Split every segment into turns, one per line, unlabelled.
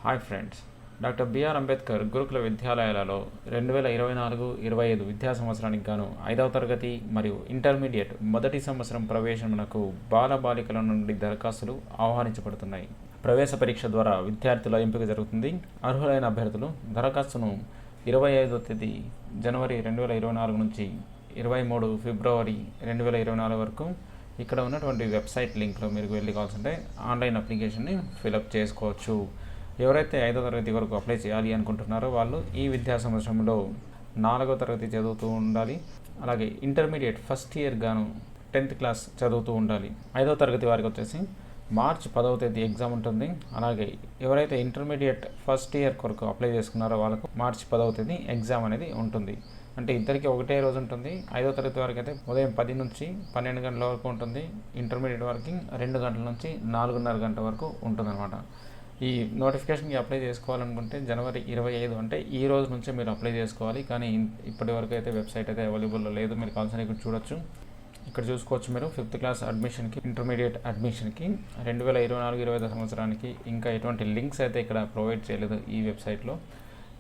Hi friends, doctor BR Ambedkar Gurukula విద్యాలయాలలో 2024-25 విద్యా సంవత్సరానికి గాను 5వ తరగతి మరియు ఇంటర్మీడియట్ మొదటి సంవత్సరం ప్రవేశమునకు బాలబాలికల నుండి దరఖాస్తులు ఆహ్వానించబడుతున్నాయి. ప్రవేశ పరీక్ష ద్వారా విద్యార్థుల ఎంపిక జరుగుతుంది. అర్హులైన అభ్యర్థులు దరఖాస్తును 25వ తేదీ జనవరి 2024 నుంచి 23 ఫిబ్రవరి 2024 వరకు ఇక్కడ ఉన్నటువంటి వెబ్సైట్ లింక్లో మీరు వెళ్ళి కావాల్సింటే ఆన్లైన్ అప్లికేషన్ని ఫిలప్ చేసుకోవచ్చు. ఎవరైతే 5వ తరగతి వరకు అప్లై చేయాలి అనుకుంటున్నారో వాళ్ళు ఈ విద్యా సంవత్సరంలో 4వ తరగతి చదువుతూ ఉండాలి. అలాగే ఇంటర్మీడియట్ ఫస్ట్ ఇయర్ గాను 10th క్లాస్ చదువుతూ ఉండాలి. 5వ తరగతి వారికి వచ్చేసి మార్చి 10వ తేదీ ఎగ్జామ్ ఉంటుంది. అలాగే ఎవరైతే ఇంటర్మీడియట్ ఫస్ట్ ఇయర్ కొరకు అప్లై చేసుకున్నారో వాళ్ళకు మార్చి 10వ తేదీ ఎగ్జామ్ అనేది ఉంటుంది. అంటే ఇద్దరికి ఒకటే రోజు ఉంటుంది. 5వ తరగతి వరకు అయితే ఉదయం 10 నుంచి 12 గంటల వరకు ఉంటుంది. ఇంటర్మీడియట్ వరకు 2 గంటల నుంచి 4:30 గంటల వరకు ఉంటుందన్నమాట. ఈ నోటిఫికేషన్కి అప్లై చేసుకోవాలనుకుంటే జనవరి 25 అంటే ఈ రోజు నుంచే మీరు అప్లై చేసుకోవాలి. కానీ ఇప్పటి వరకు అయితే వెబ్సైట్ అయితే అవైలబుల్లో లేదు. మీరు కావాల్సిన ఇక్కడ చూడొచ్చు. ఇక్కడ చూసుకోవచ్చు మీరు 5th క్లాస్ అడ్మిషన్కి, ఇంటర్మీడియట్ అడ్మిషన్కి 2024-25 సంవత్సరానికి ఇంకా ఎటువంటి లింక్స్ అయితే ఇక్కడ ప్రొవైడ్ చేయలేదు ఈ వెబ్సైట్లో.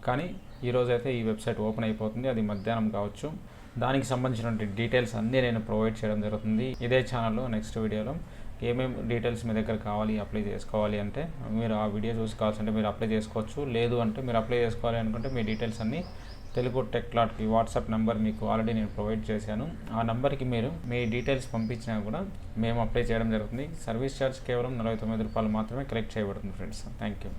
కానీ ఈరోజు అయితే ఈ వెబ్సైట్ ఓపెన్ అయిపోతుంది. అది మధ్యాహ్నం కావచ్చు. దానికి సంబంధించినటువంటి డీటెయిల్స్ అన్నీ నేను ప్రొవైడ్ చేయడం జరుగుతుంది ఇదే ఛానల్లో. నెక్స్ట్ వీడియోలో ఏమేమి డీటెయిల్స్ మీ దగ్గర కావాలి అప్లై చేసుకోవాలి అంటే మీరు ఆ వీడియో చూసి కావాల్సింటే మీరు అప్లై చేసుకోవచ్చు. లేదు అంటే మీరు అప్లై చేసుకోవాలి అనుకుంటే మీ డీటెయిల్స్ అన్నీ తెలుగు టెక్ క్లాట్కి వాట్సాప్ నెంబర్ మీకు ఆల్రెడీ నేను ప్రొవైడ్ చేశాను. ఆ నెంబర్కి మీరు మీ డీటెయిల్స్ పంపించినా కూడా మేము అప్లై చేయడం జరుగుతుంది. సర్వీస్ ఛార్జ్ కేవలం 49 రూపాయలు మాత్రమే కలెక్ట్ చేయబడుతుంది ఫ్రెండ్స్. Thank you.